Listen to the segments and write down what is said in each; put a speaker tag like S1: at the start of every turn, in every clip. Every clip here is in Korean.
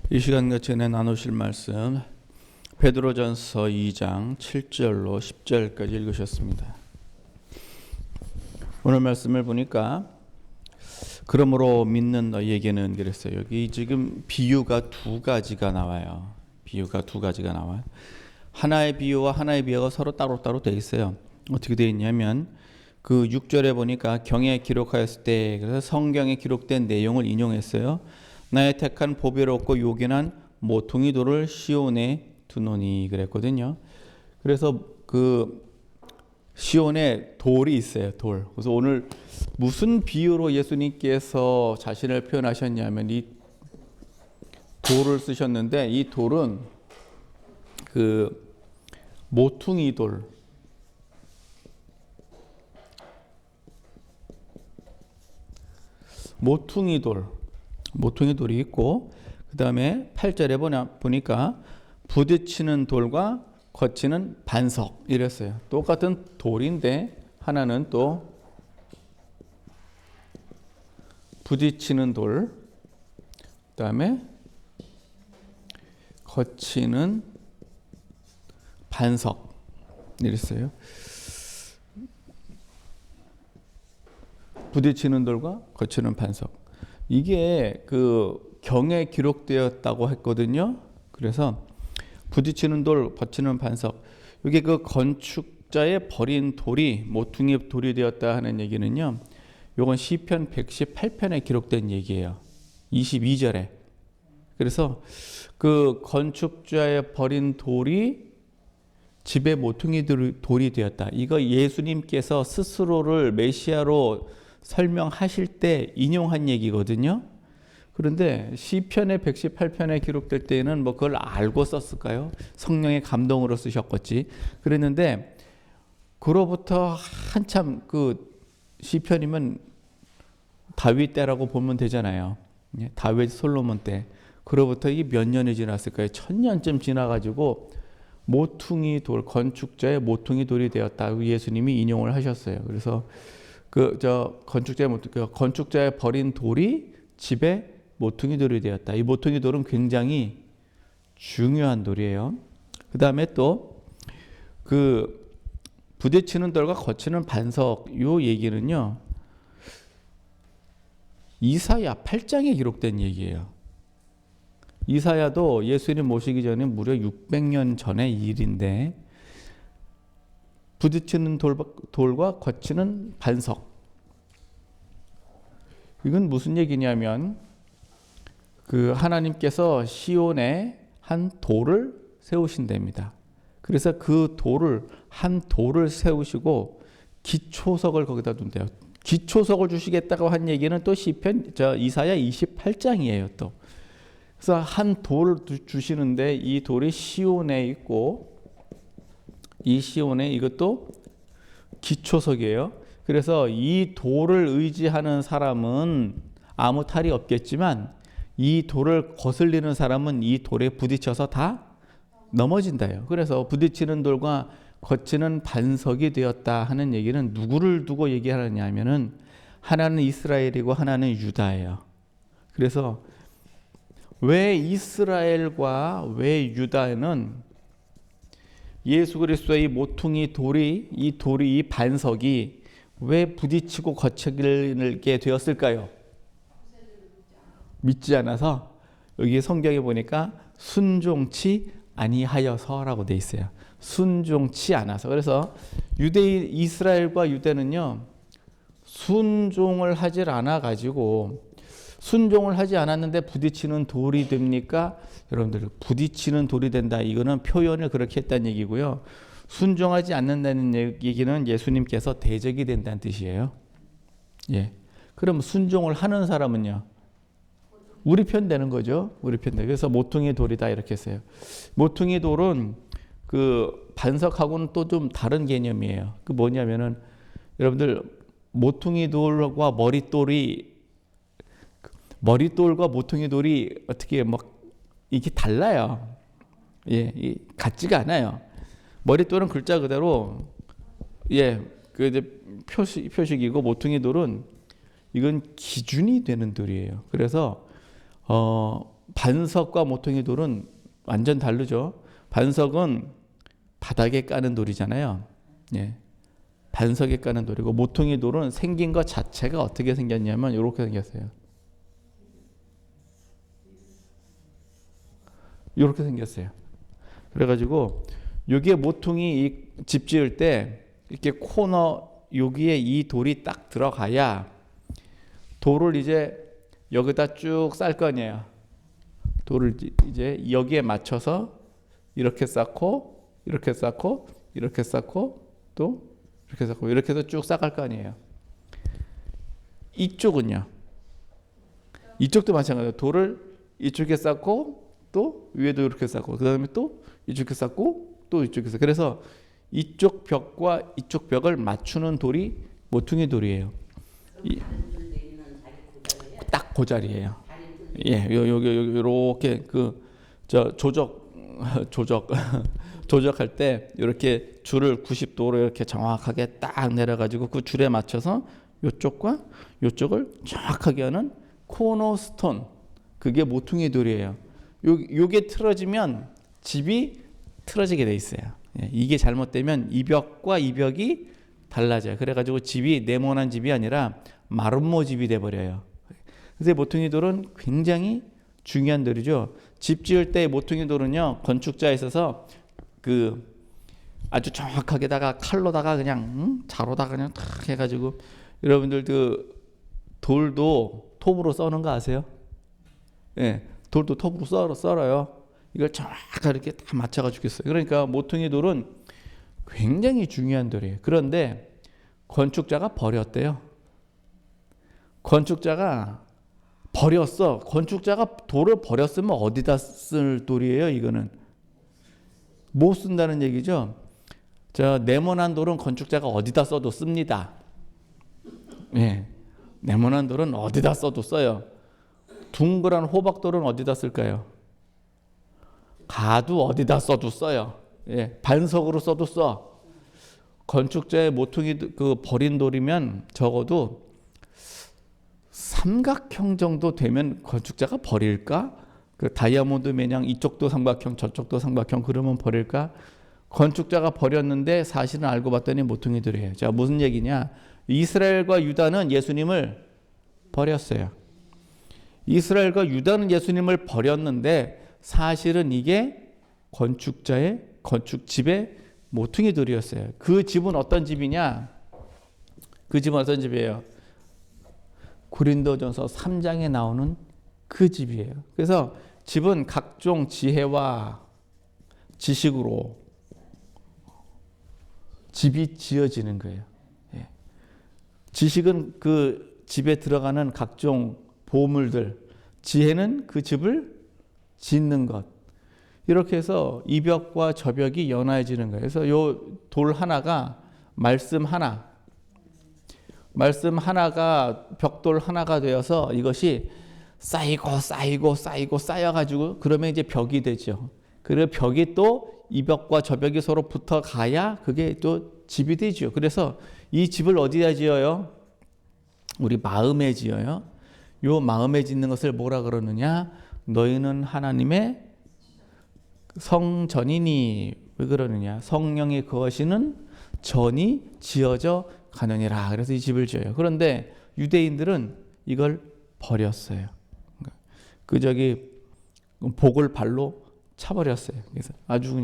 S1: 이 시간 같이 은혜 나누실 말씀 베드로전서 2장 7절로 10절까지 읽으셨습니다. 오늘 말씀을 보니까 그러므로 믿는 너희에게는 그랬어요. 여기 지금 비유가 두 가지가 나와요. 하나의 비유와 하나의 비유가 서로 따로따로 되어 있어요. 어떻게 되어 있냐면 그 6절에 보니까 경에 기록하였을 때, 그래서 성경에 기록된 내용을 인용했어요. 나의 택한 보배롭고 요긴한 모퉁이 돌을 시온에 두노니 그랬거든요. 그래서 그 시온에 돌이 있어요. 돌. 그래서 오늘 무슨 비유로 예수님께서 자신을 표현하셨냐면 이 돌을 쓰셨는데, 이 돌은 그 모퉁이 돌, 모퉁이 돌이 있고, 그 다음에 8절에 보니까 부딪히는 돌과 거치는 반석 이랬어요. 똑같은 돌인데 하나는 또 부딪히는 돌, 그 다음에 거치는 반석 이랬어요. 부딪히는 돌과 거치는 반석. 이게 그 경에 기록되었다고 했거든요. 그래서 부딪히는 돌, 거치는 반석. 이게 그 건축자의 버린 돌이 모퉁이 돌이 되었다 하는 얘기는요. 요건 시편 118편에 기록된 얘기예요. 22절에. 그래서 그 건축자의 버린 돌이 집에 모퉁이 돌이 되었다. 이거 예수님께서 스스로를 메시아로 설명하실 때 인용한 얘기거든요. 그런데 시편의 118편에 기록될 때에는 뭐 그걸 알고 썼을까요? 성령의 감동으로 쓰셨겠지. 그랬는데 그로부터 한참 그 시편이면 다윗 때라고 보면 되잖아요. 다윗 솔로몬 때. 그로부터 이게 몇 년이 지났을까요? 1000년쯤 지나가지고 모퉁이 돌, 건축자의 모퉁이 돌이 되었다고 예수님이 인용을 하셨어요. 그래서 건축자의 버린 돌이 집에 모퉁이 돌이 되었다. 이 모퉁이 돌은 굉장히 중요한 돌이에요. 그 다음에 또 그 부딪히는 돌과 거치는 반석, 요 얘기는요, 이사야 8장에 기록된 얘기예요. 이사야도 예수님 모시기 전에 무려 600년 전의 일인데, 부딪히는 돌과 거치는 반석. 이건 무슨 얘기냐면 그 하나님께서 시온에 한 돌을 세우신답니다. 그래서 그 한 돌을 세우시고 기초석을 거기다 둔대요. 기초석을 주시겠다고 한 얘기는 또 이사야 28장이에요. 또 그래서 한 돌을 주시는데 이 돌이 시온에 있고, 이 시온에 이것도 기초석이에요. 그래서 이 돌을 의지하는 사람은 아무 탈이 없겠지만 이 돌을 거슬리는 사람은 이 돌에 부딪혀서 다 넘어진다요. 그래서 부딪히는 돌과 거치는 반석이 되었다 하는 얘기는 누구를 두고 얘기하느냐 하면은 하나는 이스라엘이고 하나는 유다예요. 그래서 왜 이스라엘과 왜 유다는 예수 그리스도의 이 모퉁이 돌이, 이 반석이 왜 부딪히고 거치게 되었을까요? 믿지 않아서. 여기 성경에 보니까 순종치 아니하여서라고 돼 있어요. 순종치 않아서. 그래서 이스라엘과 유대는요, 순종을 하질 않아 가지고, 순종을 하지 않았는데 부딪히는 돌이 됩니까? 여러분들, 부딪히는 돌이 된다. 이거는 표현을 그렇게 했다는 얘기고요. 순종하지 않는다는 얘기는 예수님께서 대적이 된다는 뜻이에요. 예. 그럼 순종을 하는 사람은요, 우리 편 되는 거죠. 우리 편. 그래서 모퉁이 돌이다 이렇게 했어요. 모퉁이 돌은 그 반석하고는 또 좀 다른 개념이에요. 그 뭐냐면은 여러분들, 모퉁이 돌과 머릿돌과 모퉁이 돌이 어떻게 막 이게 달라요. 예, 같지가 않아요. 머릿돌은 글자 그대로 그 이제 표식이고, 모퉁이 돌은 이건 기준이 되는 돌이에요. 그래서 반석과 모퉁이 돌은 완전 다르죠. 반석은 바닥에 까는 돌이잖아요. 예. 반석에 까는 돌이고 모퉁이 돌은 생긴 것 자체가 어떻게 생겼냐면 이렇게 생겼어요. 이렇게 생겼어요. 그래가지고 여기에 모퉁이 집 지을 때 이렇게 코너 여기에 이 돌이 딱 들어가야 돌을 이제 여기다 쭉 쌀 거 아니에요. 돌을 이제 여기에 맞춰서 이렇게 쌓고 이렇게 쌓고 이렇게 쌓고 또 이렇게 쌓고 이렇게 해서 쭉 쌓을 거 아니에요. 이쪽은요. 이쪽도 마찬가지예요. 돌을 이쪽에 쌓고 또 위에도 이렇게 쌓고 그 다음에 또 이쪽에 쌓고 또 이쪽에 쌓고 그래서 이쪽 벽과 이쪽 벽을 맞추는 돌이 모퉁이 돌이에요. 딱 그 자리예요. 예, 여기 이렇게 저 조적할 때 이렇게 줄을 90도로 이렇게 정확하게 딱 내려가지고 그 줄에 맞춰서 이쪽과 이쪽을 정확하게 하는 코너스톤, 그게 모퉁이 돌이에요. 요게 틀어지면 집이 틀어지게 돼 있어요. 예, 이게 잘못되면 이 벽과 이 벽이 달라져요. 그래가지고 집이 네모난 집이 아니라 마름모 집이 돼버려요. 그래서 모퉁이 돌은 굉장히 중요한 돌이죠. 집 지을 때 모퉁이 돌은요, 건축자에 있어서 아주 정확하게다가 칼로다가 그냥 자로다가 그냥 탁 해가지고 여러분들 돌도 톱으로 써는 거 아세요? 예, 돌도 톱으로 썰어요. 이걸 정확하게 이렇게 다 맞춰가지고 있어요. 그러니까 모퉁이 돌은 굉장히 중요한 돌이에요. 그런데 건축자가 버렸대요. 건축자가 버렸어. 건축자가 돌을 버렸으면 어디다 쓸 돌이에요? 이거는 못 쓴다는 얘기죠. 저 네모난 돌은 건축자가 어디다 써도 씁니다. 예, 네모난 돌은 어디다 써도 써요. 둥그란 호박돌은 어디다 쓸까요? 가도 어디다 써도 써요. 예, 반석으로 써도 써. 건축자의 모퉁이 버린 돌이면 적어도 삼각형 정도 되면 건축자가 버릴까? 다이아몬드 매냥 이쪽도 삼각형 저쪽도 삼각형 그러면 버릴까? 건축자가 버렸는데 사실은 알고 봤더니 모퉁이 돌이에요. 자, 무슨 얘기냐? 이스라엘과 유다는 예수님을 버렸어요. 이스라엘과 유다는 예수님을 버렸는데 사실은 이게 건축자의 건축집의 모퉁이 돌이었어요. 그 집은 어떤 집이냐? 그 집은 어떤 집이에요? 고린도전서 3장에 나오는 그 집이에요. 그래서 집은 각종 지혜와 지식으로 집이 지어지는 거예요. 예. 지식은 그 집에 들어가는 각종 보물들, 지혜는 그 집을 짓는 것. 이렇게 해서 이 벽과 저 벽이 연화해지는 거예요. 그래서 요 돌 하나가 말씀 하나가 벽돌 하나가 되어서 이것이 쌓여가지고 그러면 이제 벽이 되죠. 그리고 벽이 또 이 벽과 저 벽이 서로 붙어 가야 그게 또 집이 되죠. 그래서 이 집을 어디다 지어요? 우리 마음에 지어요. 요 마음에 짓는 것을 뭐라 그러느냐? 너희는 하나님의 성전이니. 왜 그러느냐? 성령이 거하시는 전이 지어져 가느니라. 그래서 이 집을 지어요. 그런데 유대인들은 이걸 버렸어요. 복을 발로 차버렸어요. 그래서 아주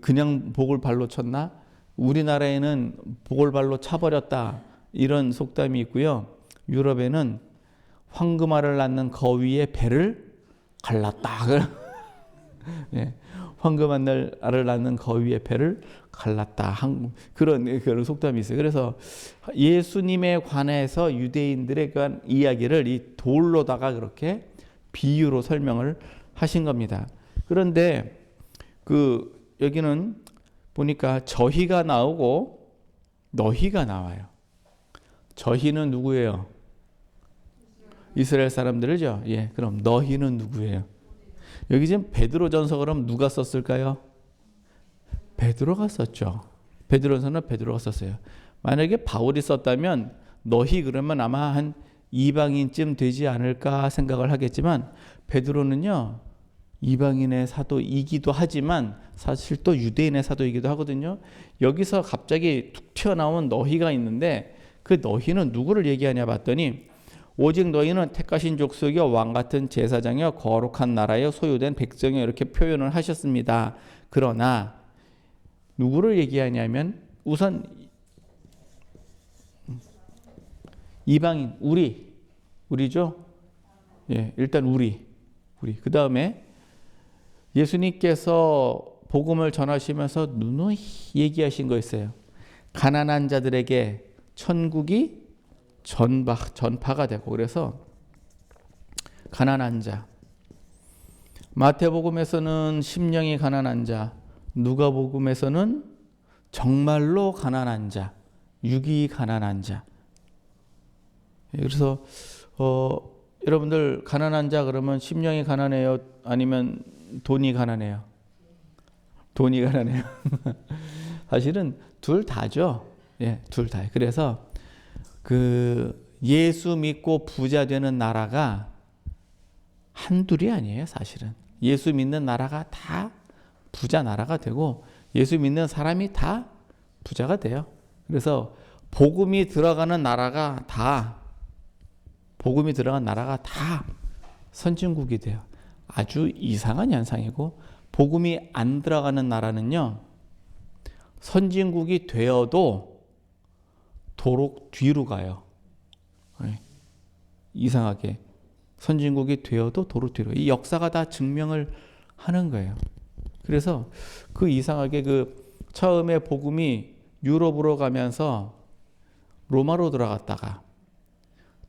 S1: 그냥 복을 발로 쳤나? 우리나라에는 복을 발로 차버렸다 이런 속담이 있고요. 유럽에는 황금알을 낳는 거위의 배를 갈랐다. 네, 황금알을 낳는 거위의 배를 갈랐다. 그런 속담이 있어요. 그래서 예수님에 관해서 유대인들에 관한 이야기를 이 돌로다가 그렇게 비유로 설명을 하신 겁니다. 그런데 여기는 보니까 저희가 나오고 너희가 나와요. 저희는 누구예요? 이스라엘 사람들이죠. 예, 그럼 너희는 누구예요? 여기 지금 베드로전서 그럼 누가 썼을까요? 베드로가 썼죠. 베드로전서는 베드로가 썼어요. 만약에 바울이 썼다면 너희 그러면 아마 한 이방인쯤 되지 않을까 생각을 하겠지만 베드로는요 이방인의 사도이기도 하지만 사실 또 유대인의 사도이기도 하거든요. 여기서 갑자기 툭 튀어나온 너희가 있는데 그 너희는 누구를 얘기하냐 봤더니 오직 너희는 택하신 족속이요 왕 같은 제사장이요 거룩한 나라여 소유된 백성이요 이렇게 표현을 하셨습니다. 그러나 누구를 얘기하냐면 우선 이방인 우리죠. 예, 일단 우리 그 다음에 예수님께서 복음을 전하시면서 누누이 얘기하신 거 있어요. 가난한 자들에게 천국이 전파가 되고 그래서 가난한 자 마태복음에서는 심령이 가난한 자 누가복음에서는 정말로 가난한 자 육이 가난한 자 그래서 여러분들 가난한 자 그러면 심령이 가난해요 아니면 돈이 가난해요? 돈이 가난해요. 사실은 둘 다죠. 예, 둘 다. 그래서 그 예수 믿고 부자 되는 나라가 한둘이 아니에요, 사실은. 예수 믿는 나라가 다 부자 나라가 되고 예수 믿는 사람이 다 부자가 돼요. 그래서 복음이 들어가는 나라가 다 선진국이 돼요. 아주 이상한 현상이고 복음이 안 들어가는 나라는요. 선진국이 되어도 도로 뒤로 가요. 네. 이상하게 선진국이 되어도 도로 뒤로. 이 역사가 다 증명을 하는 거예요. 그래서 그 이상하게 그 처음에 복음이 유럽으로 가면서 로마로 들어갔다가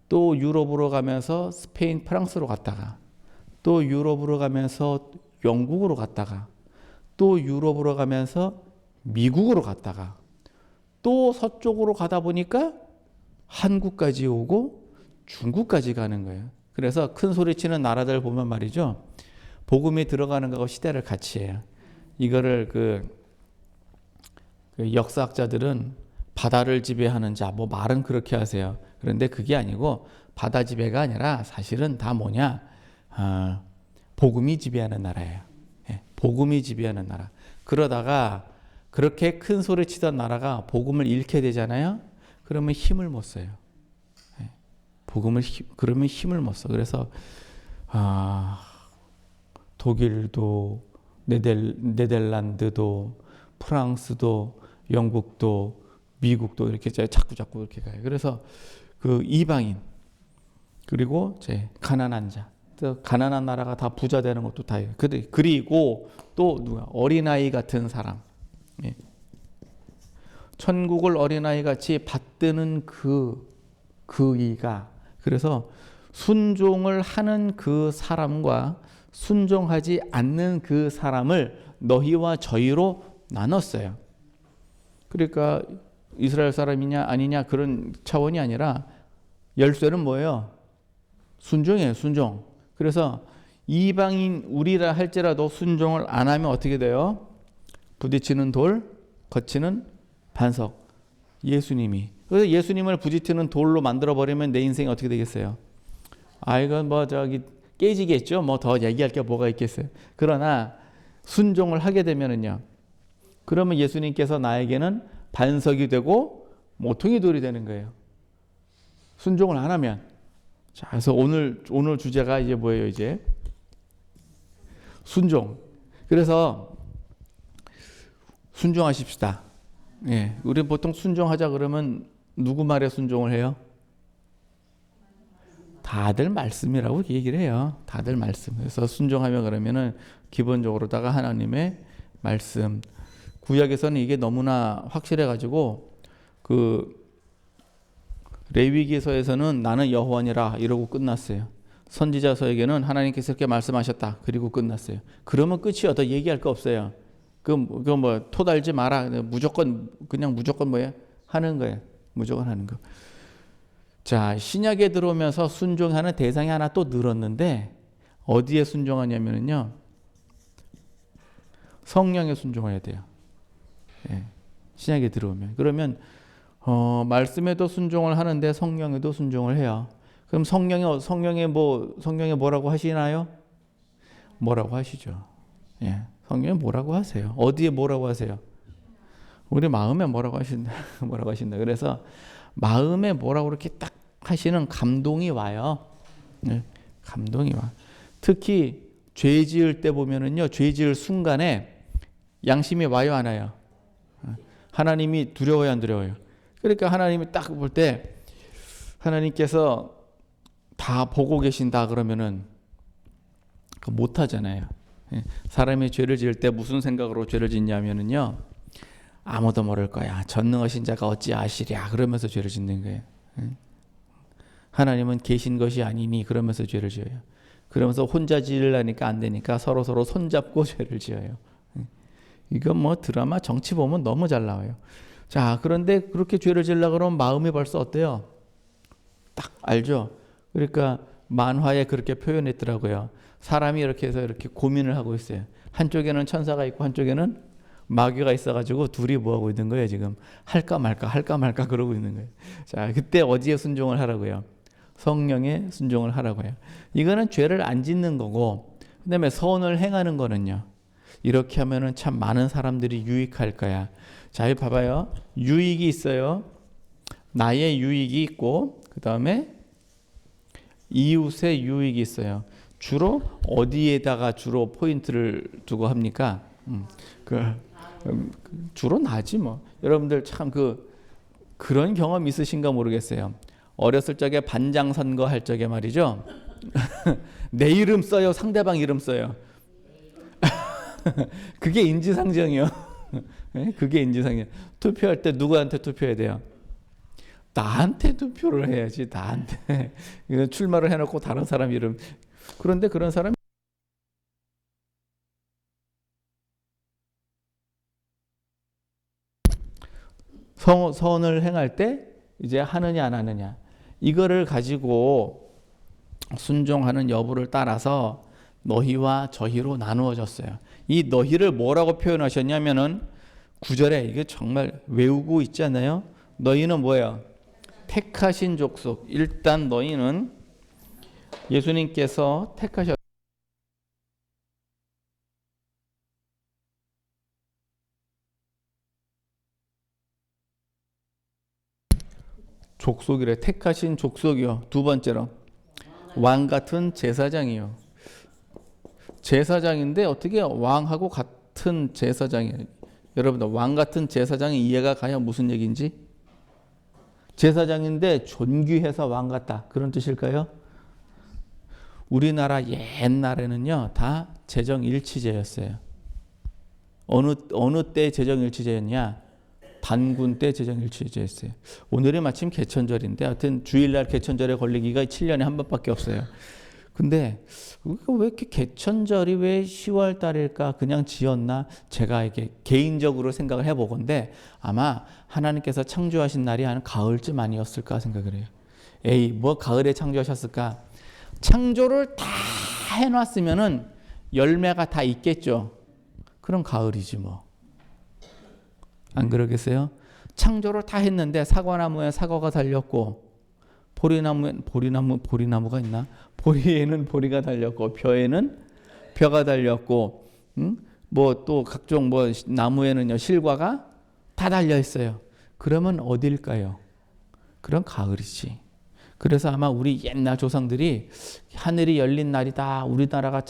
S1: 또 유럽으로 가면서 스페인, 프랑스로 갔다가 또 유럽으로 가면서 영국으로 갔다가 또 유럽으로 가면서 미국으로 갔다가 또 서쪽으로 가다 보니까 한국까지 오고 중국까지 가는 거예요. 그래서 큰 소리치는 나라들 보면 말이죠. 복음이 들어가는 거하고 시대를 같이 해요. 이거를 그 역사학자들은 바다를 지배하는 자, 뭐 말은 그렇게 하세요. 그런데 그게 아니고 바다 지배가 아니라 사실은 다 뭐냐? 복음이 지배하는 나라예요. 예, 복음이 지배하는 나라. 그러다가 그렇게 큰 소리 치던 나라가 복음을 잃게 되잖아요. 그러면 힘을 못 써요. 예, 그러면 힘을 못 써. 그래서 독일도 네덜란드도 프랑스도 영국도 미국도 이렇게 자꾸 이렇게 가요. 그래서 그 이방인 그리고 가난한 자, 가난한 나라가 다 부자 되는 것도 다예요. 그리고 또 누가 어린아이 같은 사람, 예. 천국을 어린아이 같이 받드는 그 이가 그래서 순종을 하는 그 사람과 순종하지 않는 그 사람을 너희와 저희로 나눴어요. 그러니까 이스라엘 사람이냐 아니냐 그런 차원이 아니라 열쇠는 뭐예요? 순종이에요. 순종. 그래서 이방인 우리라 할지라도 순종을 안 하면 어떻게 돼요? 부딪히는 돌, 거치는 반석. 예수님이. 그래서 예수님을 부딪히는 돌로 만들어버리면 내 인생이 어떻게 되겠어요? 이건 깨지겠죠. 뭐 더 얘기할 게 뭐가 있겠어요. 그러나 순종을 하게 되면은요. 그러면 예수님께서 나에게는 반석이 되고 모퉁이 돌이 되는 거예요. 순종을 안 하면. 자, 그래서 오늘 주제가 이제 뭐예요, 이제? 순종. 그래서 순종하십시다. 예. 우리 보통 순종하자 그러면 누구 말에 순종을 해요? 다들 말씀이라고 얘기를 해요. 다들 말씀. 그래서 순종하면 그러면은 기본적으로다가 하나님의 말씀. 구약에서는 이게 너무나 확실해 가지고 그 레위기서에서는 나는 여호와니라 이러고 끝났어요. 선지자서에게는 하나님께서 이렇게 말씀하셨다. 그리고 끝났어요. 그러면 끝이요. 더 얘기할 거 없어요. 그거 뭐 토달지 마라. 무조건 뭐예요? 하는 거예요. 무조건 하는 거. 자, 신약에 들어오면서 순종하는 대상이 하나 또 늘었는데 어디에 순종하냐면요. 성령에 순종해야 돼요. 예, 신약에 들어오면. 그러면 말씀에도 순종을 하는데 성령에도 순종을 해요. 그럼 성령에 뭐라고 하시나요? 뭐라고 하시죠? 예. 성령에 뭐라고 하세요? 어디에 뭐라고 하세요? 우리 마음에 뭐라고 하신다. 뭐라고 하신다. 그래서 마음에 뭐라고 이렇게 딱 하시는 감동이 와요. 예. 감동이 와. 특히 죄 지을 때 보면은요. 죄 지을 순간에 양심이 와요, 안 와요? 하나님이 두려워요, 안 두려워요? 그러니까 하나님이 딱 볼 때 하나님께서 다 보고 계신다 그러면은 못 하잖아요. 사람이 죄를 지을 때 무슨 생각으로 죄를 짓냐면은요. 아무도 모를 거야. 전능하신 자가 어찌 아시랴. 그러면서 죄를 짓는 거예요. 하나님은 계신 것이 아니니 그러면서 죄를 지어요. 그러면서 혼자 지으려니까 안 되니까 서로 손잡고 죄를 지어요. 이건 뭐 드라마 정치 보면 너무 잘 나와요. 자, 그런데 그렇게 죄를 지으려고 그러면 마음이 벌써 어때요? 딱 알죠? 그러니까 만화에 그렇게 표현했더라고요. 사람이 이렇게 해서 이렇게 고민을 하고 있어요. 한쪽에는 천사가 있고 한쪽에는 마귀가 있어가지고 둘이 뭐 하고 있는 거예요 지금? 할까 말까 그러고 있는 거예요. 자, 그때 어디에 순종을 하라고요? 성령에 순종을 하라고요. 이거는 죄를 안 짓는 거고, 그다음에 선을 행하는 거는요. 이렇게 하면은 참 많은 사람들이 유익할 거야. 자, 여기 봐봐요. 유익이 있어요. 나의 유익이 있고, 그 다음에 이웃의 유익이 있어요. 주로 어디에다가 주로 포인트를 두고 합니까? 주로 나지 뭐. 여러분들 참 그런 경험 있으신가 모르겠어요. 어렸을 적에 반장 선거 할 적에 말이죠. 내 이름 써요, 상대방 이름 써요. 그게 인지상정이요. 그게 인지상정. 투표할 때 누구한테 투표해야 돼요? 나한테 투표를 해야지. 나한테. 출마를 해놓고 다른 사람 이름. 그런데 그런 사람이 선을 행할 때 이제 하느냐 안 하느냐, 이거를 가지고 순종하는 여부를 따라서 너희와 저희로 나누어졌어요. 이 너희를 뭐라고 표현하셨냐면은 9절에 이게 정말 외우고 있잖아요. 너희는 뭐예요? 택하신 족속. 일단 너희는 예수님께서 택하셨 족속이래. 택하신 족속이요. 두 번째로 왕 같은 제사장이요. 제사장인데 어떻게 왕하고 같은 제사장이에요? 여러분들 왕 같은 제사장이 이해가 가야 무슨 얘기인지? 제사장인데 존귀해서 왕 같다. 그런 뜻일까요? 우리나라 옛날에는요. 다 재정일치제였어요. 어느 때 재정일치제였냐? 단군 때 재정일치제였어요. 오늘이 마침 개천절인데 하여튼 주일날 개천절에 걸리기가 7년에 한 번밖에 없어요. 근데 왜 이렇게 개천절이 왜 10월 달일까 그냥 지었나? 제가 이게 개인적으로 생각을 해보건데 아마 하나님께서 창조하신 날이 한 가을쯤 아니었을까 생각을 해요. 에이, 뭐 가을에 창조하셨을까? 창조를 다 해놨으면은 열매가 다 있겠죠. 그럼 가을이지 뭐. 안 그러겠어요? 창조를 다 했는데 사과나무에 사과가 달렸고 보리나무엔 보리나무가 있나? 보리에는 보리가 달렸고 벼에는 벼가 달렸고 뭐 또 각종 뭐 나무에는요 실과가 다 달려 있어요. 그러면 어딜까요? 그럼 가을이지. 그래서 아마 우리 옛날 조상들이 하늘이 열린 날이다. 우리나라가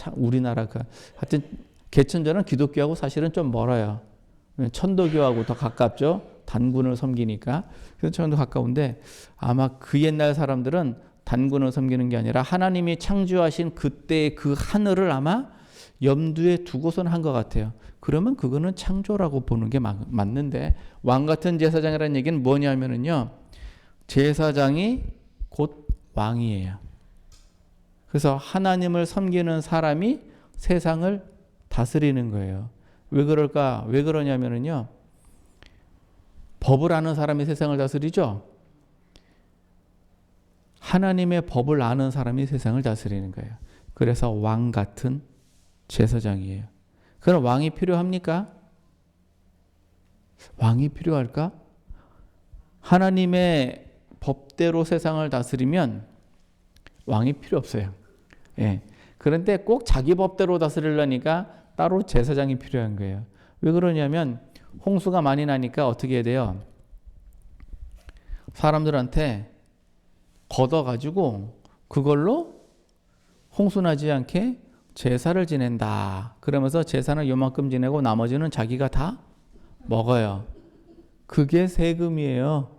S1: 하여튼 개천절은 기독교하고 사실은 좀 멀어요. 천도교하고 더 가깝죠. 단군을 섬기니까. 그래서 천도 가까운데 아마 그 옛날 사람들은 단군을 섬기는 게 아니라 하나님이 창조하신 그때의 그 하늘을 아마 염두에 두고선 한 것 같아요. 그러면 그거는 창조라고 보는 게 맞는데 왕 같은 제사장이라는 얘기는 뭐냐면은요. 제사장이 곧 왕이에요. 그래서 하나님을 섬기는 사람이 세상을 다스리는 거예요. 왜 그럴까? 왜 그러냐면은요. 법을 아는 사람이 세상을 다스리죠. 하나님의 법을 아는 사람이 세상을 다스리는 거예요. 그래서 왕 같은 제사장이에요. 그럼 왕이 필요합니까? 왕이 필요할까? 하나님의 법대로 세상을 다스리면 왕이 필요 없어요. 예. 그런데 꼭 자기 법대로 다스리려니까 따로 제사장이 필요한 거예요. 왜 그러냐면 홍수가 많이 나니까 어떻게 해야 돼요? 사람들한테 걷어가지고 그걸로 홍수 나지 않게 제사를 지낸다. 그러면서 제사는 요만큼 지내고 나머지는 자기가 다 먹어요. 그게 세금이에요.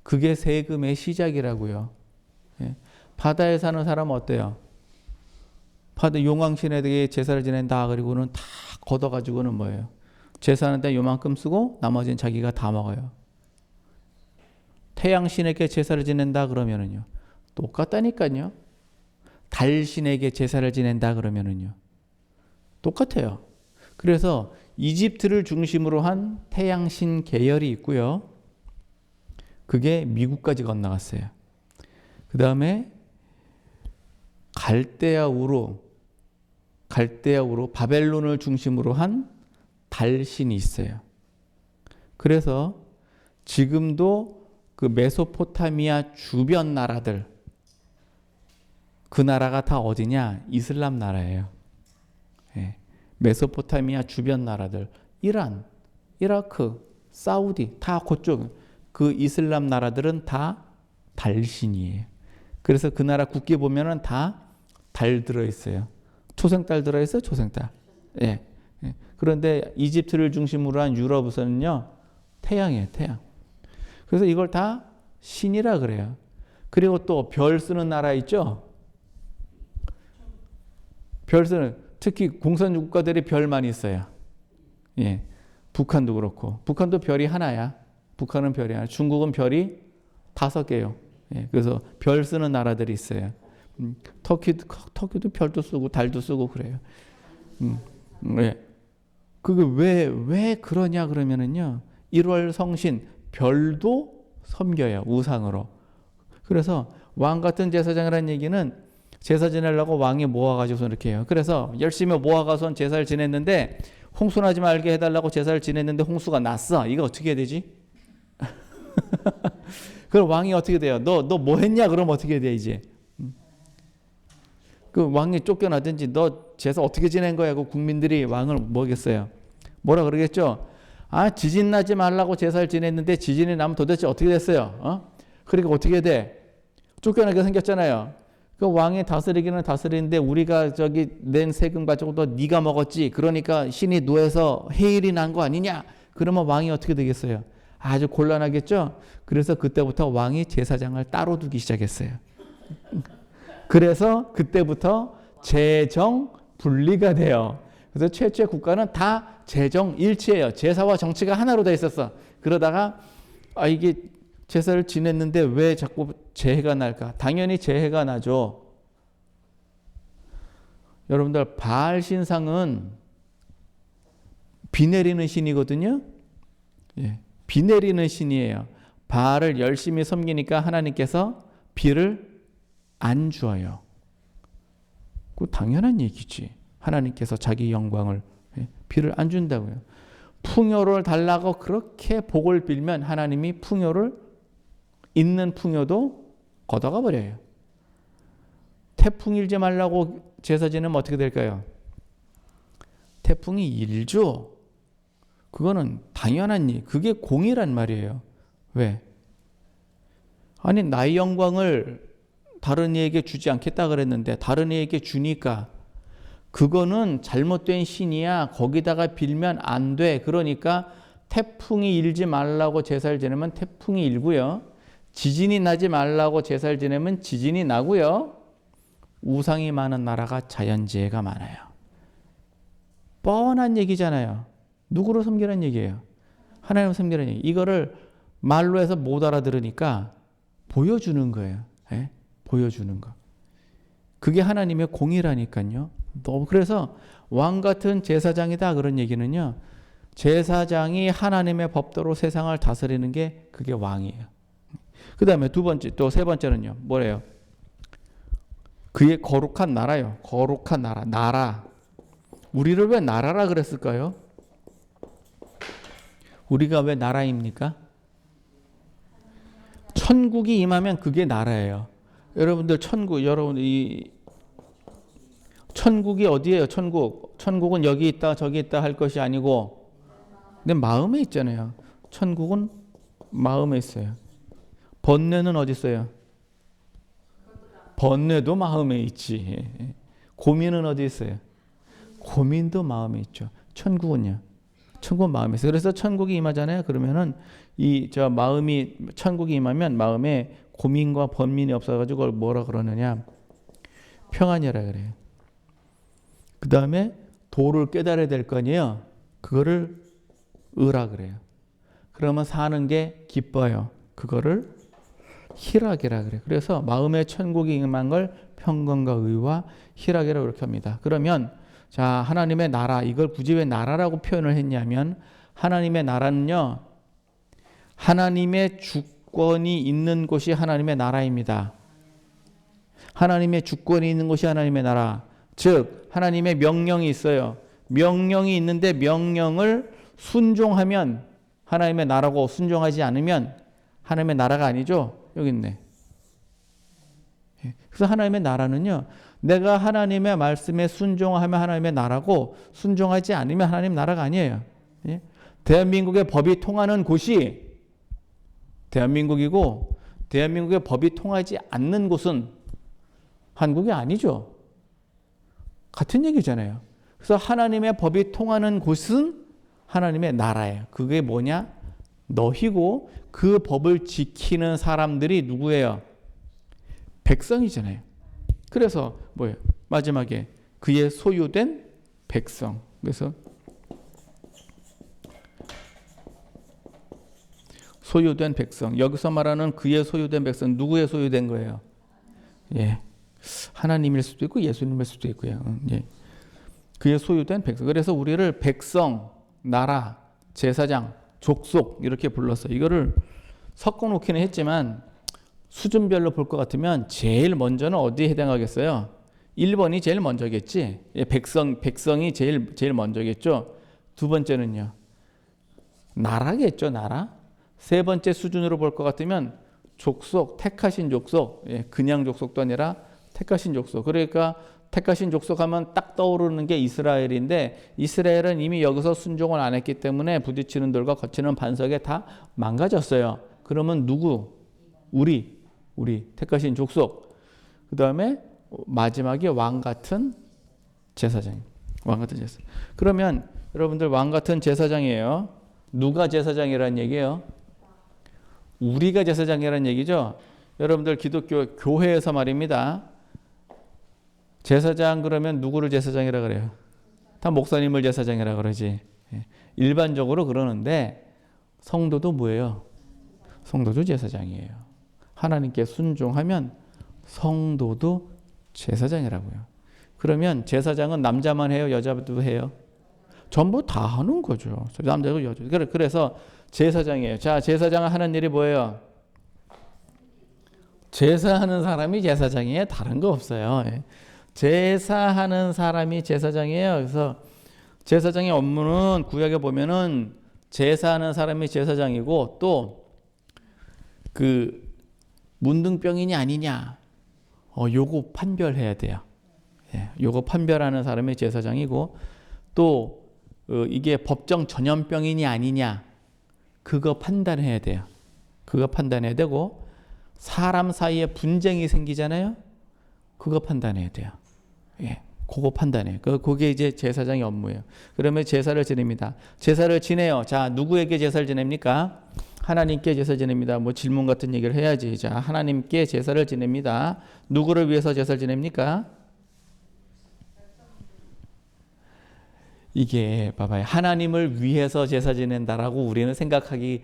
S1: 그게 세금의 시작이라고요. 예. 바다에 사는 사람은 어때요? 바다 용왕신에게 제사를 지낸다. 그리고는 다 걷어가지고는 뭐예요? 제사하는데 요만큼 쓰고 나머지는 자기가 다 먹어요. 태양신에게 제사를 지낸다 그러면은요. 똑같다니까요. 달신에게 제사를 지낸다 그러면은요. 똑같아요. 그래서 이집트를 중심으로 한 태양신 계열이 있고요. 그게 미국까지 건너갔어요. 그 다음에 갈대아 우루 바벨론을 중심으로 한 달신이 있어요. 그래서 지금도 그 메소포타미아 주변 나라들, 그 나라가 다 어디냐? 이슬람 나라예요. 예. 메소포타미아 주변 나라들, 이란, 이라크, 사우디, 다 그쪽 그 이슬람 나라들은 다 달신이에요. 그래서 그 나라 국기 보면은 다 달 들어있어요. 초생달 들어있어요, 초생달. 예. 예. 그런데 이집트를 중심으로 한 유럽에서는요, 태양이에요, 태양. 그래서 이걸 다 신이라 그래요. 그리고 또 별 쓰는 나라 있죠? 별 쓰는, 특히 공산주의 국가들이 별 많이 있어요. 예. 북한도 그렇고. 북한도 별이 하나야. 북한은 별이 하나. 중국은 별이 5개요. 예. 그래서 별 쓰는 나라들이 있어요. 터키도 별도 쓰고 달도 쓰고 그래요. 예. 그게 왜 그러냐 그러면은요. 1월 성신 별도 섬겨요. 우상으로. 그래서 왕 같은 제사장이라는 얘기는 제사 지내려고 왕이 모아가지고 이렇게 해요. 그래서 열심히 모아가서 제사를 지냈는데 홍수 나지 말게 해달라고 제사를 지냈는데 홍수가 났어. 이거 어떻게 해야 되지? 그럼 왕이 어떻게 돼요? 너 뭐 했냐? 그럼 어떻게 해야 돼 이제? 그 왕이 쫓겨나든지 너 제사 어떻게 지낸 거야? 그 국민들이 왕을 뭐겠어요? 뭐라 그러겠죠? 아, 지진 나지 말라고 제사를 지냈는데 지진이 나면 도대체 어떻게 됐어요? 그러니까 어떻게 돼? 쫓겨나게 생겼잖아요. 그 왕이 다스리기는 다스리는데 우리가 저기 낸 세금 가지고 또 네가 먹었지. 그러니까 신이 노해서 해일이 난 거 아니냐? 그러면 왕이 어떻게 되겠어요? 아주 곤란하겠죠? 그래서 그때부터 왕이 제사장을 따로 두기 시작했어요. 그래서 그때부터 재정 분리가 돼요. 그래서 최초의 국가는 다 재정 일치예요. 제사와 정치가 하나로 돼 있었어. 그러다가 이게 제사를 지냈는데 왜 자꾸 재해가 날까? 당연히 재해가 나죠. 여러분들 바알 신상은 비 내리는 신이거든요. 예, 비 내리는 신이에요. 바알을 열심히 섬기니까 하나님께서 비를 안 주어요. 그 당연한 얘기지. 하나님께서 자기 영광을 비를 안 준다고요. 풍요를 달라고 그렇게 복을 빌면 하나님이 풍요를 있는 풍요도 걷어가 버려요. 태풍 일지 말라고 제사 지내면 어떻게 될까요? 태풍이 일죠. 그거는 당연한 일. 그게 공이란 말이에요. 왜? 아니 나의 영광을 다른 이에게 주지 않겠다 그랬는데 다른 이에게 주니까 그거는 잘못된 신이야. 거기다가 빌면 안 돼. 그러니까 태풍이 일지 말라고 제사를 지내면 태풍이 일고요. 지진이 나지 말라고 제사를 지내면 지진이 나고요. 우상이 많은 나라가 자연재해가 많아요. 뻔한 얘기잖아요. 누구를 섬기라는 얘기예요? 하나님을 섬기라는 얘기. 이거를 말로 해서 못 알아들으니까 보여주는 거예요. 예? 보여주는 거. 그게 하나님의 공이라니까요. 그래서 왕 같은 제사장이다 그런 얘기는요. 제사장이 하나님의 법대로 세상을 다스리는 게 그게 왕이에요. 그 다음에 두 번째 또 세 번째는요. 뭐래요? 그의 거룩한 나라요. 거룩한 나라. 나라. 우리를 왜 나라라 그랬을까요? 우리가 왜 나라입니까? 천국이 임하면 그게 나라예요. 여러분들 여러분 이 천국이 어디예요? 천국은 여기 있다 저기 있다 할 것이 아니고 내 마음에 있잖아요. 천국은 마음에 있어요. 번뇌는 어디 있어요? 번뇌도 마음에 있지. 고민은 어디 있어요? 고민도 마음에 있죠. 천국은요? 천국은 마음에 있어요. 그래서 천국이 임하잖아요. 그러면은 천국이 임하면 마음에 고민과 번민이 없어가지고 뭐라 그러느냐? 평안이라 그래요. 그 다음에 도를 깨달아야 될 거 아니에요. 그거를 의라 그래요. 그러면 사는 게 기뻐요. 그거를 희락이라 그래요. 그래서 마음의 천국이 임한 걸 평강과 의와 희락이라고 이렇게 합니다. 그러면 자, 하나님의 나라, 이걸 굳이 왜 나라라고 표현을 했냐면 하나님의 나라는요, 하나님의 주권이 있는 곳이 하나님의 나라입니다. 하나님의 주권이 있는 곳이 하나님의 나라. 즉 하나님의 명령이 있어요. 명령이 있는데 명령을 순종하면 하나님의 나라고, 순종하지 않으면 하나님의 나라가 아니죠. 여기 있네. 그래서 하나님의 나라는요, 내가 하나님의 말씀에 순종하면 하나님의 나라고, 순종하지 않으면 하나님 나라가 아니에요. 대한민국의 법이 통하는 곳이 대한민국이고, 대한민국의 법이 통하지 않는 곳은 한국이 아니죠. 같은 얘기잖아요. 그래서 하나님의 법이 통하는 곳은 하나님의 나라예요. 그게 뭐냐? 너희고 그 법을 지키는 사람들이 누구예요? 백성이잖아요. 그래서 뭐예요? 마지막에 그의 소유된 백성. 그래서 소유된 백성. 여기서 말하는 그의 소유된 백성, 누구의 소유된 거예요? 예. 하나님일 수도 있고 예수님일 수도 있고요. 예. 그의 소유된 백성. 그래서 우리를 백성, 나라, 제사장, 족속 이렇게 불렀어요. 이거를 섞어 놓기는 했지만 수준별로 볼 것 같으면 제일 먼저는 어디에 해당하겠어요? 1번이 제일 먼저겠지. 예, 백성이 제일 먼저겠죠. 두 번째는요. 나라겠죠, 나라. 세 번째 수준으로 볼 것 같으면 족속, 택하신 족속. 예, 그냥 족속도 아니라 택하신 족속. 그러니까 택하신 족속하면 딱 떠오르는 게 이스라엘인데 이스라엘은 이미 여기서 순종을 안 했기 때문에 부딪히는 돌과 거치는 반석에 다 망가졌어요. 그러면 누구? 우리 택하신 족속. 그 다음에 마지막에 왕 같은 제사장. 왕 같은 제사장. 그러면 여러분들 왕 같은 제사장이에요. 누가 제사장이라는 얘기예요? 우리가 제사장이라는 얘기죠. 여러분들 기독교 교회에서 말입니다. 제사장 그러면 누구를 제사장이라 그래요? 다 목사님을 제사장이라 그러지. 일반적으로 그러는데 성도도 뭐예요? 성도도 제사장이에요. 하나님께 순종하면 성도도 제사장이라고요. 그러면 제사장은 남자만 해요? 여자도 해요? 전부 다 하는 거죠. 남자고 여자. 그래서 제사장이에요. 자, 제사장은 하는 일이 뭐예요? 제사하는 사람이 제사장이에요. 다른 거 없어요. 제사하는 사람이 제사장이에요. 그래서 제사장의 업무는 구약에 보면은 제사하는 사람이 제사장이고 또 그 문둥병이냐 아니냐 요거 판별해야 돼요. 요거 판별하는 사람이 제사장이고 또 이게 법정 전염병이냐 아니냐 그거 판단해야 돼요. 그거 판단해야 되고 사람 사이에 분쟁이 생기잖아요. 그거 판단해야 돼요. 예, 그거 판단해요. 그게 이제 제사장의 업무예요. 그러면 제사를 지냅니다. 제사를 지내요. 자, 누구에게 제사를 지냅니까? 하나님께 제사 지냅니다. 뭐 질문 같은 얘기를 해야지. 자, 하나님께 제사를 지냅니다. 누구를 위해서 제사를 지냅니까? 이게 봐봐요. 하나님을 위해서 제사 지낸다라고 우리는 생각하기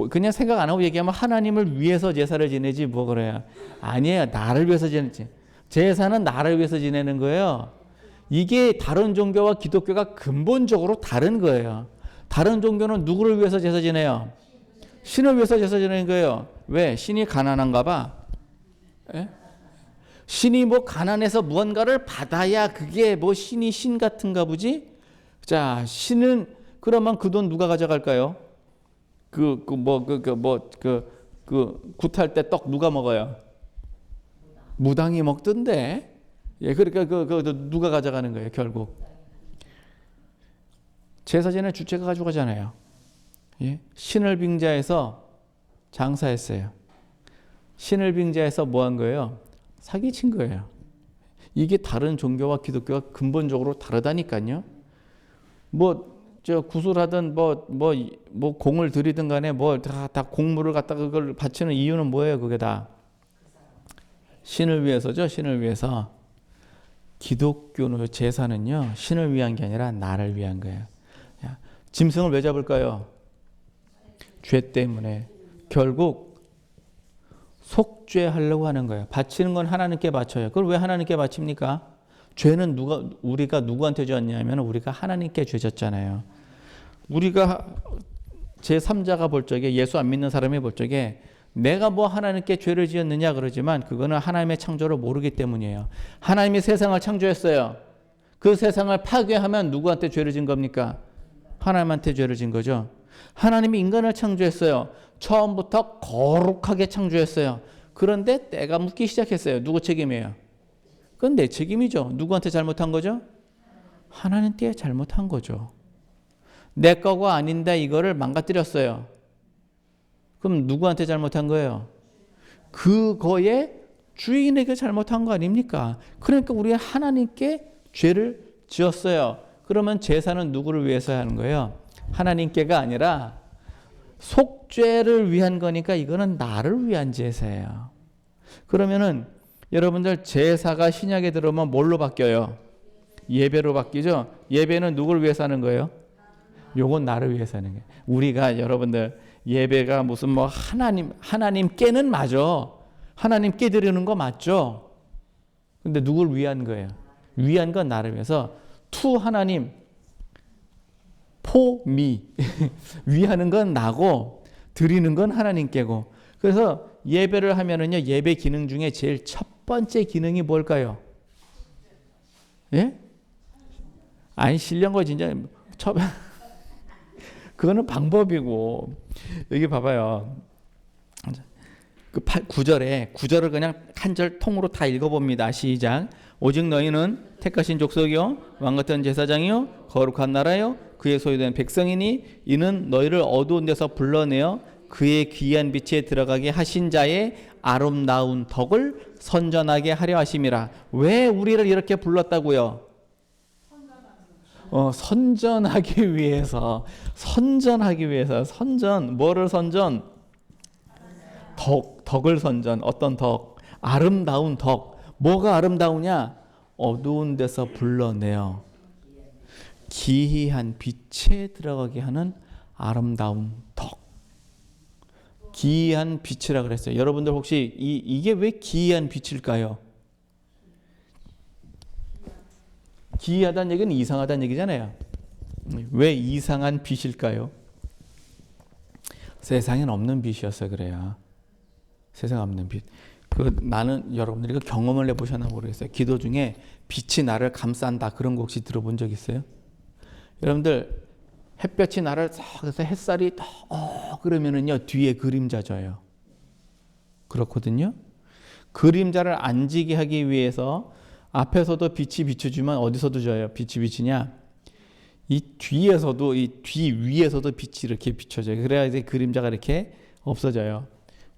S1: 그냥 생각 안 하고 얘기하면 하나님을 위해서 제사를 지내지 뭐 그래요. 아니에요. 나를 위해서 지내지. 제사는 나를 위해서 지내는 거예요. 이게 다른 종교와 기독교가 근본적으로 다른 거예요. 다른 종교는 누구를 위해서 제사 지내요? 신을 위해서 제사 지내는 거예요. 왜? 신이 가난한가 봐. 예? 신이 뭐 가난해서 무언가를 받아야 그게 뭐 신이 신 같은가 보지? 자, 신은 그러면 그 돈 누가 가져갈까요? 굿할 때 떡 누가 먹어요? 무당이 먹던데. 예, 그러니까 누가 가져가는 거예요, 결국. 제사지는 주체가 가져가잖아요. 예? 신을 빙자해서 장사했어요. 신을 빙자해서 뭐 한 거예요? 사기친 거예요. 이게 다른 종교와 기독교가 근본적으로 다르다니까요. 구술하든 공을 들이든 간에 다 공물을 갖다가 그걸 바치는 이유는 뭐예요? 그게 다 신을 위해서죠. 신을 위해서. 기독교 제사는요, 신을 위한 게 아니라 나를 위한 거예요. 짐승을 왜 잡을까요? 죄 때문에. 결국 속죄하려고 하는 거예요. 바치는 건 하나님께 바쳐요. 그걸 왜 하나님께 바칩니까? 죄는 우리가 누구한테 졌냐면 우리가 하나님께 죄 졌잖아요. 우리가 제3자가 볼 적에, 예수 안 믿는 사람이 볼 적에 내가 하나님께 죄를 지었느냐 그러지만 그거는 하나님의 창조를 모르기 때문이에요. 하나님이 세상을 창조했어요. 그 세상을 파괴하면 누구한테 죄를 진 겁니까? 하나님한테 죄를 진 거죠. 하나님이 인간을 창조했어요. 처음부터 거룩하게 창조했어요. 그런데 때가 묻기 시작했어요. 누구 책임이에요? 그건 내 책임이죠. 누구한테 잘못한 거죠? 하나님께 잘못한 거죠. 내 거가 아닌데 이거를 망가뜨렸어요. 그럼 누구한테 잘못한 거예요? 그거의 주인에게 잘못한 거 아닙니까? 그러니까 우리가 하나님께 죄를 지었어요. 그러면 제사는 누구를 위해서 하는 거예요? 하나님께가 아니라 속죄를 위한 거니까 이거는 나를 위한 제사예요. 그러면은 여러분들 제사가 신약에 들어오면 뭘로 바뀌어요? 예배로 바뀌죠? 예배는 누구를 위해서 하는 거예요? 요건 나를 위해서 하는 거예요. 우리가 여러분들 예배가 무슨 하나님께는 맞아. 하나님께 드리는 거 맞죠? 근데 누굴 위한 거예요? 위한 건 나를 위해서. 투 하나님, 포 미. 위하는 건 나고 드리는 건 하나님께고. 그래서 예배를 하면은요, 예배 기능 중에 제일 첫 번째 기능이 뭘까요? 예? 아니, 신령 거 진짜 그거는 방법이고. 여기 봐봐요. 그 9절을 그냥 한 절 통으로 다 읽어봅니다. 시작. 오직 너희는 택하신 족속이요 왕 같은 제사장이요 거룩한 나라요 그의 소유된 백성이니 이는 너희를 어두운 데서 불러내어 그의 귀한 빛에 들어가게 하신 자의 아름다운 덕을 선전하게 하려 하심이라. 왜 우리를 이렇게 불렀다고요? 선전하기 위해서. 뭐를 선전? 덕을 선전. 어떤 덕? 아름다운 덕. 뭐가 아름다우냐? 어두운 데서 불러내어 기이한 빛에 들어가게 하는 아름다운 덕. 기이한 빛이라 그랬어요. 여러분들 혹시 이게 왜 기이한 빛일까요? 기이하다는 얘기는 이상하다는 얘기잖아요. 왜 이상한 빛일까요? 세상엔 없는 빛이어서 그래요. 세상에 없는 빛. 나는 여러분들이 그 경험을 해보셨나 모르겠어요. 기도 중에 빛이 나를 감싼다 그런 거 혹시 들어본 적 있어요? 여러분들 햇볕이 나를 그래서 햇살이 그러면은요 뒤에 그림자 져요. 그렇거든요. 그림자를 안 지게 하기 위해서 앞에서도 빛이 비춰주면 어디서도 져요? 빛이 비치냐? 이 뒤에서도 이 뒤 위에서도 빛이 이렇게 비춰져요. 그래야 이제 그림자가 이렇게 없어져요.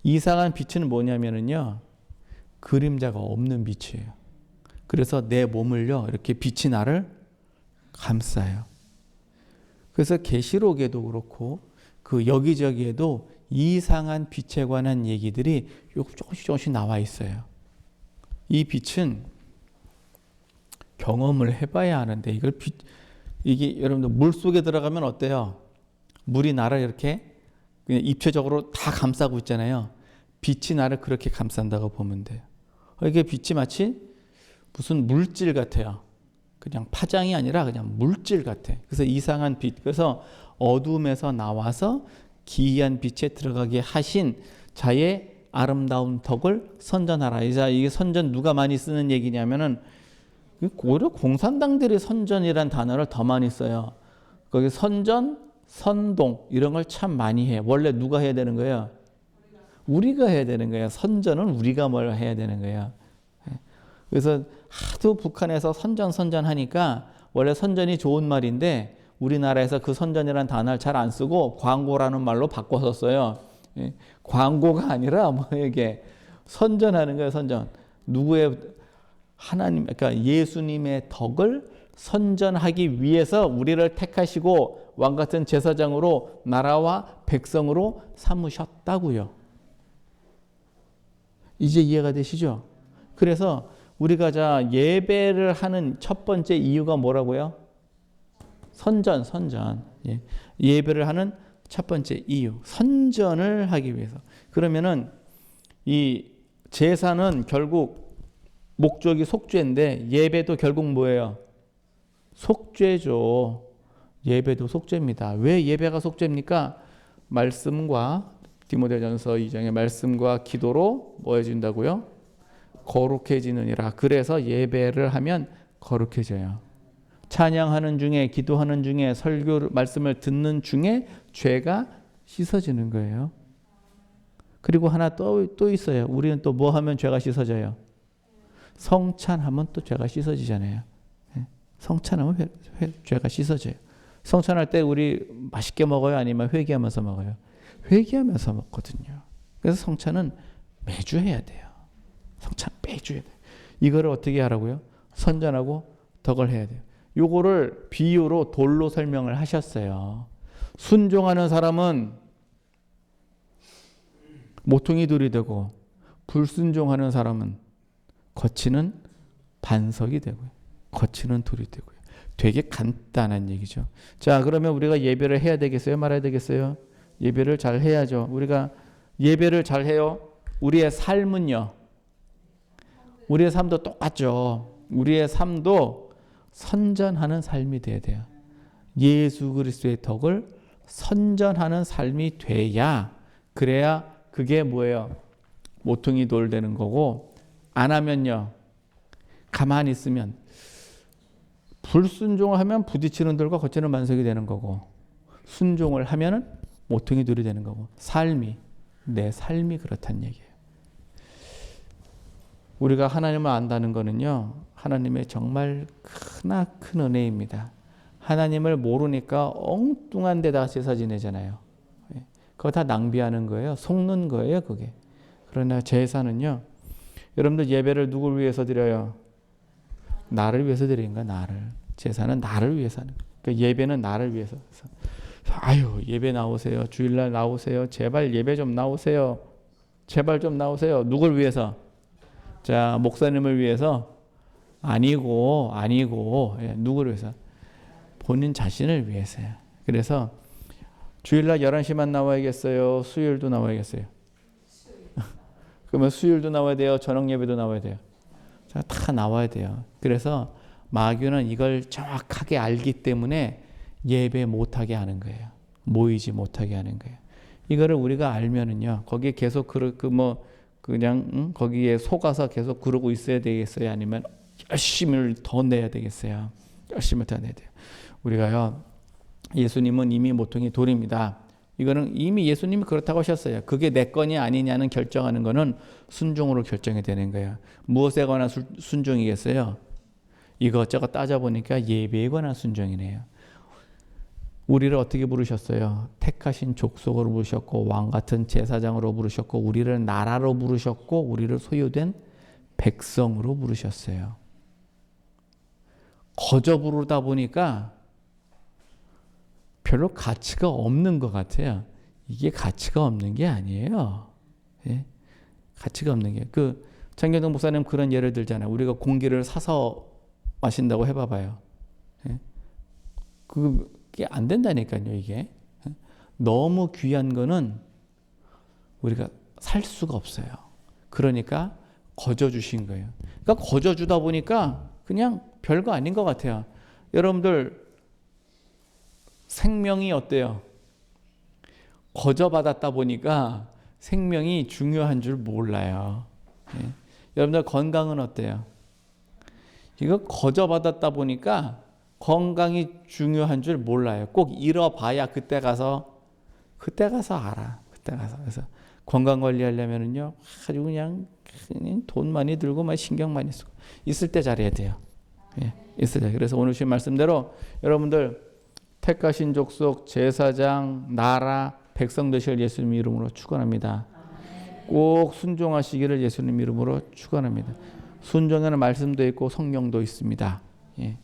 S1: 이상한 빛은 뭐냐면은요 그림자가 없는 빛이에요. 그래서 내 몸을요 이렇게 빛이 나를 감싸요. 그래서 계시록에도 그렇고 그 여기저기에도 이상한 빛에 관한 얘기들이 조금씩 나와 있어요. 이 빛은 경험을 해봐야 하는데 이게 여러분들 물 속에 들어가면 어때요? 물이 나를 이렇게 그냥 입체적으로 다 감싸고 있잖아요. 빛이 나를 그렇게 감싼다고 보면 돼요. 이게 빛이 마치 무슨 물질 같아요. 그냥 파장이 아니라 그냥 물질 같아. 그래서 이상한 빛. 그래서 어둠에서 나와서 기이한 빛에 들어가게 하신 자의 아름다운 덕을 선전하라. 이게 선전 누가 많이 쓰는 얘기냐면은 오히려 공산당들이 선전이란 단어를 더 많이 써요. 거기 선전, 선동 이런 걸 참 많이 해. 원래 누가 해야 되는 거예요? 우리가 해야 되는 거예요. 선전은 우리가 뭘 해야 되는 거예요. 그래서 하도 북한에서 선전 하니까 원래 선전이 좋은 말인데 우리나라에서 그 선전이라는 단어를 잘 안 쓰고 광고라는 말로 바꿔서 써요. 예, 광고가 아니라 뭐 이게 선전하는 거예요. 선전. 누구의 하나님, 그러니까 예수님의 덕을 선전하기 위해서 우리를 택하시고 왕 같은 제사장으로 나라와 백성으로 삼으셨다고요. 이제 이해가 되시죠? 그래서 우리가 자 예배를 하는 첫 번째 이유가 뭐라고요? 선전. 예. 예배를 하는 첫 번째 이유. 선전을 하기 위해서. 그러면은 이 제사는 결국 목적이 속죄인데 예배도 결국 뭐예요? 속죄죠. 예배도 속죄입니다. 왜 예배가 속죄입니까? 말씀과 디모데전서 2장의 말씀과 기도로 뭐 해준다고요? 거룩해지느니라. 그래서 예배를 하면 거룩해져요. 찬양하는 중에, 기도하는 중에, 설교 말씀을 듣는 중에 죄가 씻어지는 거예요. 그리고 하나 또 있어요. 우리는 또 뭐 하면 죄가 씻어져요? 성찬하면 또 죄가 씻어지잖아요. 성찬하면 죄가 씻어져요. 성찬할 때 우리 맛있게 먹어요? 아니면 회개하면서 먹어요? 회개하면서 먹거든요. 그래서 성찬은 매주 해야 돼요. 성찬 매주 해야 돼요. 이거를 어떻게 하라고요? 선전하고 덕을 해야 돼요. 요거를 비유로 돌로 설명을 하셨어요. 순종하는 사람은 모퉁이 돌이 되고 불순종하는 사람은 거치는 반석이 되고요. 거치는 돌이 되고요. 되게 간단한 얘기죠. 자, 그러면 우리가 예배를 해야 되겠어요? 말아야 되겠어요? 예배를 잘 해야죠. 우리가 예배를 잘 해요. 우리의 삶은요. 우리의 삶도 똑같죠. 우리의 삶도 선전하는 삶이 돼야 돼요. 예수 그리스도의 덕을 선전하는 삶이 돼야, 그래야 그게 뭐예요? 모퉁이 돌 되는 거고, 안 하면요, 가만히 있으면 불순종을 하면 부딪히는 돌과 거치는 반석이 되는 거고, 순종을 하면은 모퉁이 돌이 되는 거고, 내 삶이 그렇다는 얘기예요. 우리가 하나님을 안다는 거는요, 하나님의 정말 크나큰 은혜입니다. 하나님을 모르니까 엉뚱한 데다 제사 지내잖아요. 그거 다 낭비하는 거예요. 속는 거예요, 그게. 그러나 제사는요, 여러분들 예배를 누굴 위해서 드려요? 나를 위해서 드리는 거야, 나를. 제사는 나를 위해서 하는 거예요. 그러니까 예배는 나를 위해서. 아유, 예배 나오세요. 주일날 나오세요. 제발 예배 좀 나오세요. 제발 좀 나오세요. 누굴 위해서? 자, 목사님을 위해서? 아니고, 예, 누구를 위해서? 본인 자신을 위해서요. 그래서 주일날 11시만 나와야겠어요? 수요일도 나와야겠어요? 그러면 수요일도 나와야 돼요? 저녁 예배도 나와야 돼요? 자, 다 나와야 돼요. 그래서 마귀는 이걸 정확하게 알기 때문에 예배 못하게 하는 거예요. 모이지 못하게 하는 거예요. 이거를 우리가 알면은요, 거기에 계속 거기에 속아서 계속 그러고 있어야 되겠어요? 아니면 열심을 더 내야 되겠어요? 열심을 더 내야 돼요. 우리가요, 예수님은 이미 모퉁이 돌입니다. 이거는 이미 예수님이 그렇다고 하셨어요. 그게 내 거냐 아니냐는 결정하는 거는 순종으로 결정이 되는 거예요. 무엇에 관한 순종이겠어요? 이것저것 따져보니까 예배에 관한 순종이네요. 우리를 어떻게 부르셨어요? 택하신 족속으로 부르셨고, 왕같은 제사장으로 부르셨고, 우리를 나라로 부르셨고, 우리를 소유된 백성으로 부르셨어요. 거저 부르다 보니까 별로 가치가 없는 것 같아요. 이게 가치가 없는 게 아니에요. 예? 가치가 없는 게. 장경동 목사님 그런 예를 들잖아요. 우리가 공기를 사서 마신다고 해봐봐요. 예? 그게 안 된다니까요, 이게. 너무 귀한 거는 우리가 살 수가 없어요. 그러니까 거저 주신 거예요. 그러니까 거저 주다 보니까 그냥 별거 아닌 것 같아요. 여러분들 생명이 어때요? 거저 받았다 보니까 생명이 중요한 줄 몰라요. 예. 여러분들 건강은 어때요? 이거 거저 받았다 보니까 건강이 중요한 줄 몰라요. 꼭 잃어봐야 그때 가서 알아. 그때 가서. 그래서 건강 관리하려면은요 아주 그냥 돈 많이 들고 막 신경 많이 쓰고 있을 때 잘해야 돼요. 예, 있을 때. 그래서 오늘 주신 말씀대로 여러분들 택하신 족속, 제사장, 나라, 백성 되실 예수님 이름으로 축원합니다. 꼭 순종하시기를 예수님 이름으로 축원합니다. 순종하는 말씀도 있고 성령도 있습니다. 예.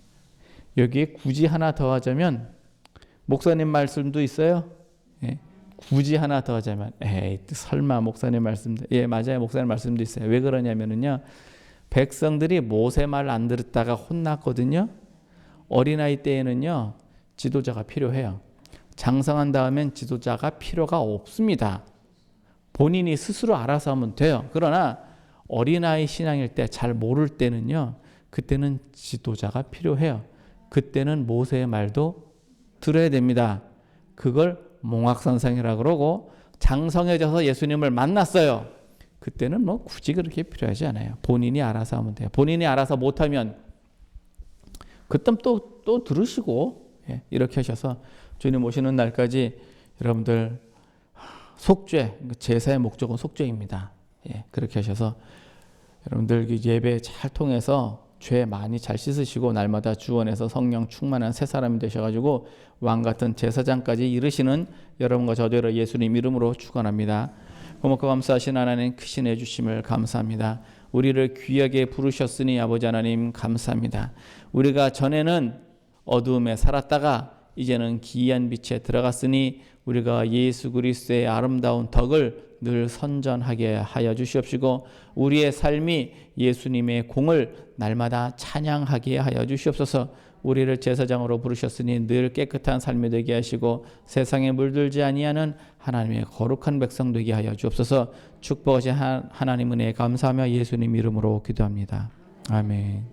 S1: 여기에 굳이 하나 더 하자면 목사님 말씀도 있어요. 예. 굳이 하나 더 하자면 에이 설마 목사님 말씀도 예 맞아요. 목사님 말씀도 있어요. 왜 그러냐면은요 백성들이 모세 말 안 들었다가 혼났거든요. 어린아이 때에는요 지도자가 필요해요. 장성한 다음엔 지도자가 필요가 없습니다. 본인이 스스로 알아서 하면 돼요. 그러나 어린아이 신앙일 때 잘 모를 때는요 그때는 지도자가 필요해요. 그때는 모세의 말도 들어야 됩니다. 그걸 몽학선상이라고 그러고 장성해져서 예수님을 만났어요. 그때는 뭐 굳이 그렇게 필요하지 않아요. 본인이 알아서 하면 돼요. 본인이 알아서 못하면 그땐 또 들으시고 예, 이렇게 하셔서 주님 오시는 날까지 여러분들 속죄, 제사의 목적은 속죄입니다. 예, 그렇게 하셔서 여러분들 예배 잘 통해서 죄 많이 잘 씻으시고 날마다 주원해서 성령 충만한 새 사람이 되셔가지고 왕 같은 제사장까지 이르시는 여러분과 저되로 예수님 이름으로 축원합니다. 고맙고 감사하신 하나님 크신 해주심을 감사합니다. 우리를 귀하게 부르셨으니 아버지 하나님 감사합니다. 우리가 전에는 어두움에 살았다가 이제는 기이한 빛에 들어갔으니 우리가 예수 그리스도의 아름다운 덕을 늘 선전하게 하여 주시옵시고 우리의 삶이 예수님의 공을 날마다 찬양하게 하여 주시옵소서. 우리를 제사장으로 부르셨으니 늘 깨끗한 삶이 되게 하시고 세상에 물들지 아니하는 하나님의 거룩한 백성 되게 하여 주옵소서. 축복하신 하나님 은혜에 감사하며 예수님 이름으로 기도합니다. 아멘.